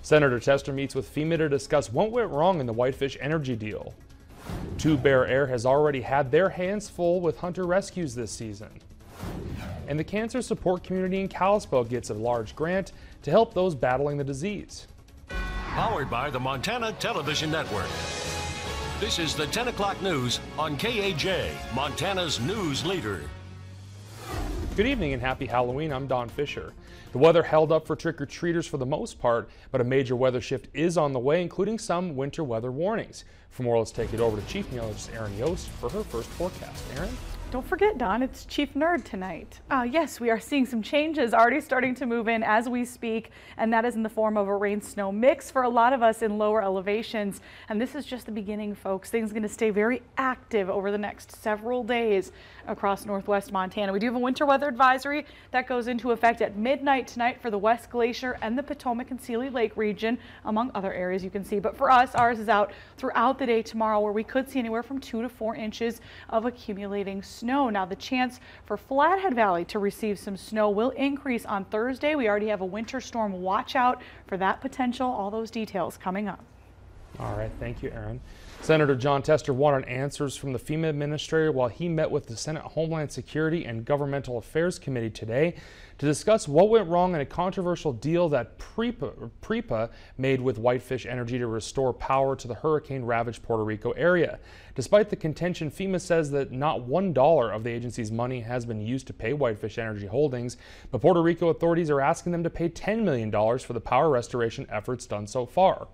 Senator Tester meets with FEMA to discuss what went wrong in the Whitefish energy deal. 2 Bear Air has already had their hands full with hunter rescues this season. And the cancer support community in Kalispell gets a large grant to help those battling the disease. Powered by the Montana Television Network. This is the 10 o'clock news on KAJ, Montana's news leader. Good evening and happy Halloween. I'm Don Fisher. The weather held up for trick-or-treaters for the most part, but a major weather shift is on the way, including some winter weather warnings. For more, let's take it over to Chief Meteorologist Erin Yost for her first forecast. Erin? Don't forget, Don, it's Chief Nerd tonight. Yes, we are seeing some changes already starting to move in as we speak, and that is in the form of a rain-snow mix for a lot of us in lower elevations. And this is just the beginning, folks. Things are going to stay very active over the next several days across northwest Montana. We do have a winter weather advisory that goes into effect at midnight tonight for the West Glacier and the Potomac and Seeley Lake region, among other areas you can see. But for us, ours is out throughout the day tomorrow, where we could see anywhere from 2 to 4 inches of accumulating snow. Now, the chance for Flathead Valley to receive some snow will increase on Thursday. We already have a winter storm watch out for that potential. All those details coming up. All right, thank you, Erin. Senator Jon Tester wanted answers from the FEMA administrator while he met with the Senate Homeland Security and Governmental Affairs Committee today to discuss what went wrong in a controversial deal that PREPA made with Whitefish Energy to restore power to the hurricane-ravaged Puerto Rico area. Despite the contention, FEMA says that not $1 of the agency's money has been used to pay Whitefish Energy Holdings, but Puerto Rico authorities are asking them to pay $10 million for the power restoration efforts done so far.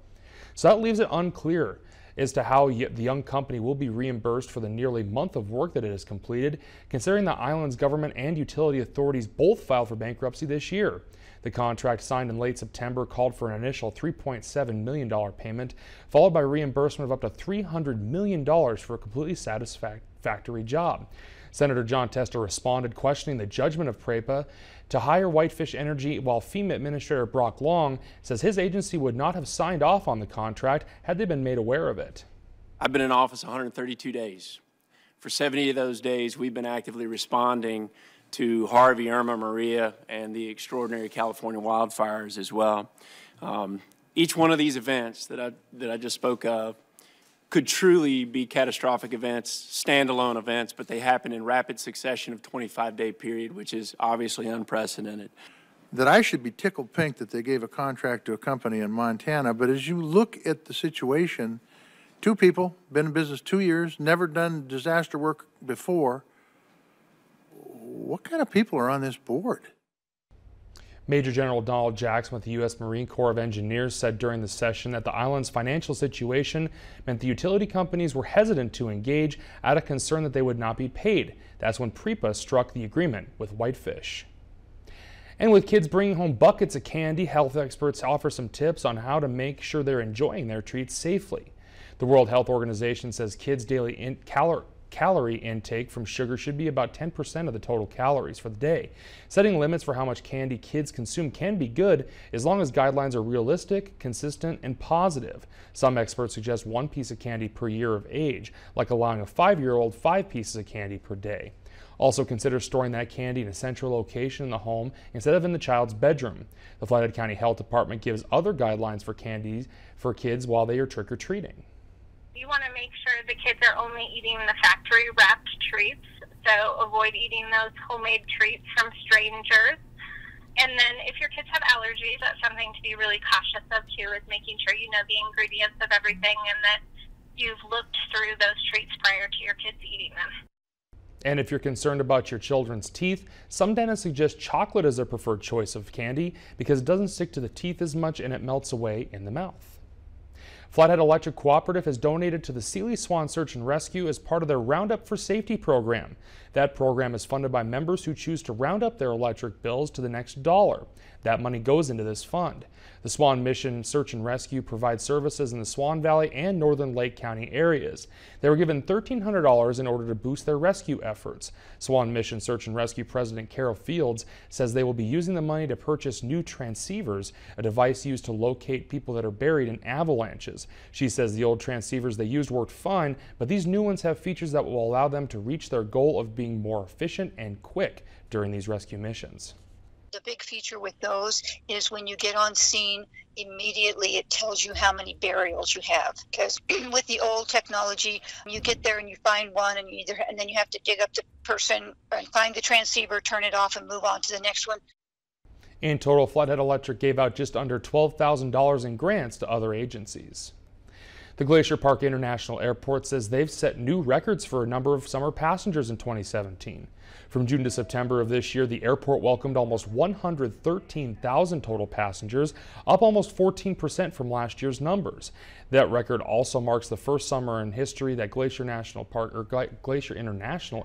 So that leaves it unclear as to how the young company will be reimbursed for the nearly month of work that it has completed, considering the island's government and utility authorities both filed for bankruptcy this year. The contract signed in late September called for an initial $3.7 million payment, followed by reimbursement of up to $300 million for a completely satisfactory job. Senator Jon Tester responded, questioning the judgment of PREPA to hire Whitefish Energy, while FEMA Administrator Brock Long says his agency would not have signed off on the contract had they been made aware of it. I've been in office 132 days. For 70 of those days, we've been actively responding to Harvey, Irma, Maria, and the extraordinary California wildfires as well. Each one of these events that I just spoke of could truly be catastrophic events, standalone events, but they happen in rapid succession of 25-day period, which is obviously unprecedented. That I should be tickled pink that they gave a contract to a company in Montana, but as you look at the situation, 2 people, been in business 2 years, never done disaster work before. What kind of people are on this board? Major General Donald Jackson with the U.S. Marine Corps of Engineers said during the session that the island's financial situation meant the utility companies were hesitant to engage out of concern that they would not be paid. That's when PREPA struck the agreement with Whitefish. And with kids bringing home buckets of candy, health experts offer some tips on how to make sure they're enjoying their treats safely. The World Health Organization says kids' daily calorie intake from sugar should be about 10% of the total calories for the day. Setting limits for how much candy kids consume can be good as long as guidelines are realistic, consistent, and positive. Some experts suggest 1 piece of candy per year of age, like allowing a 5-year-old 5 pieces of candy per day. Also consider storing that candy in a central location in the home instead of in the child's bedroom. The Flathead County Health Department gives other guidelines for candies for kids while they are trick-or-treating. You want to make sure the kids are only eating the factory-wrapped treats, so avoid eating those homemade treats from strangers. And then if your kids have allergies, that's something to be really cautious of too, is making sure you know the ingredients of everything and that you've looked through those treats prior to your kids eating them. And if you're concerned about your children's teeth, some dentists suggest chocolate as their preferred choice of candy because it doesn't stick to the teeth as much and it melts away in the mouth. Flathead Electric Cooperative has donated to the Seeley Swan Search and Rescue as part of their Roundup for Safety program. That program is funded by members who choose to round up their electric bills to the next dollar. That money goes into this fund. The Swan Mission Search and Rescue provides services in the Swan Valley and Northern Lake County areas. They were given $1,300 in order to boost their rescue efforts. Swan Mission Search and Rescue President Carol Fields says they will be using the money to purchase new transceivers, a device used to locate people that are buried in avalanches. She says the old transceivers they used worked fine, but these new ones have features that will allow them to reach their goal of being more efficient and quick during these rescue missions. The big feature with those is when you get on scene, immediately it tells you how many burials you have. Because with the old technology, you get there and you find one, and then you have to dig up the person and find the transceiver, turn it off, and move on to the next one. In total, Flathead Electric gave out just under $12,000 in grants to other agencies. The Glacier Park International Airport says they've set new records for a number of summer passengers in 2017. From June to September of this year, the airport welcomed almost 113,000 total passengers, up almost 14% from last year's numbers. That record also marks the first summer in history that Glacier International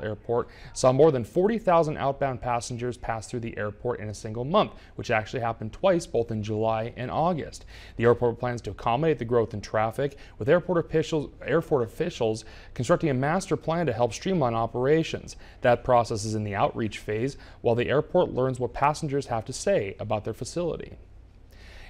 Airport saw more than 40,000 outbound passengers pass through the airport in a single month, which actually happened twice, both in July and August. The airport plans to accommodate the growth in traffic, with airport officials constructing a master plan to help streamline operations. That process is in the outreach phase, while the airport learns what passengers have to say about their facility.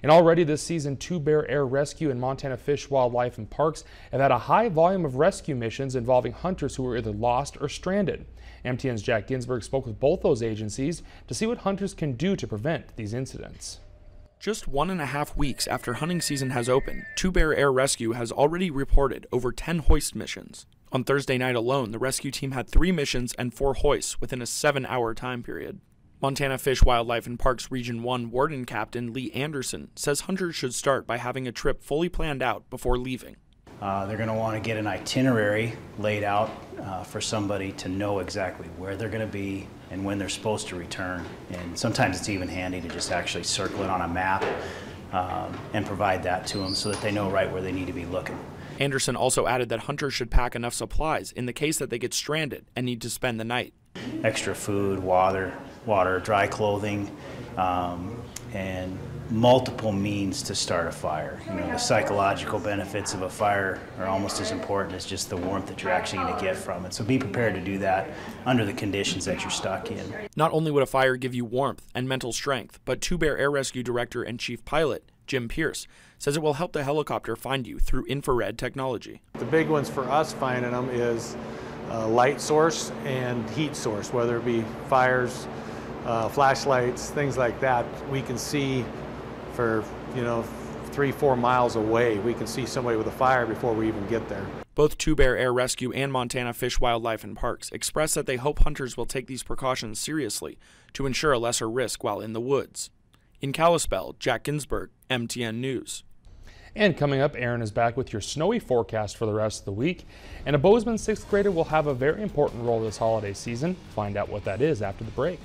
And already this season, Two Bear Air Rescue and Montana Fish, Wildlife and Parks have had a high volume of rescue missions involving hunters who were either lost or stranded. MTN's Jack Ginsburg spoke with both those agencies to see what hunters can do to prevent these incidents. Just 1.5 weeks after hunting season has opened, Two Bear Air Rescue has already reported over 10 hoist missions. On Thursday night alone, the rescue team had 3 missions and 4 hoists within a 7-hour time period. Montana Fish, Wildlife and Parks Region 1 Warden Captain Lee Anderson says hunters should start by having a trip fully planned out before leaving. They're going to want to get an itinerary laid out for somebody to know exactly where they're going to be and when they're supposed to return. And sometimes it's even handy to just actually circle it on a map and provide that to them so that they know right where they need to be looking. Anderson also added that hunters should pack enough supplies in the case that they get stranded and need to spend the night. Extra food, water, dry clothing, and multiple means to start a fire. You know, the psychological benefits of a fire are almost as important as just the warmth that you're actually going to get from it. So be prepared to do that under the conditions that you're stuck in. Not only would a fire give you warmth and mental strength, but Two Bear Air Rescue Director and Chief Pilot Jim Pierce says it will help the helicopter find you through infrared technology. The big ones for us finding them is light source and heat source, whether it be fires, flashlights, things like that. We can see for 3-4 miles away. We can see somebody with a fire before we even get there. Both Two Bear Air Rescue and Montana Fish, Wildlife and Parks express that they hope hunters will take these precautions seriously to ensure a lesser risk while in the woods. In Kalispell, Jack Ginsburg, MTN News. And coming up, Aaron is back with your snowy forecast for the rest of the week. And a Bozeman 6th grader will have a very important role this holiday season. Find out what that is after the break.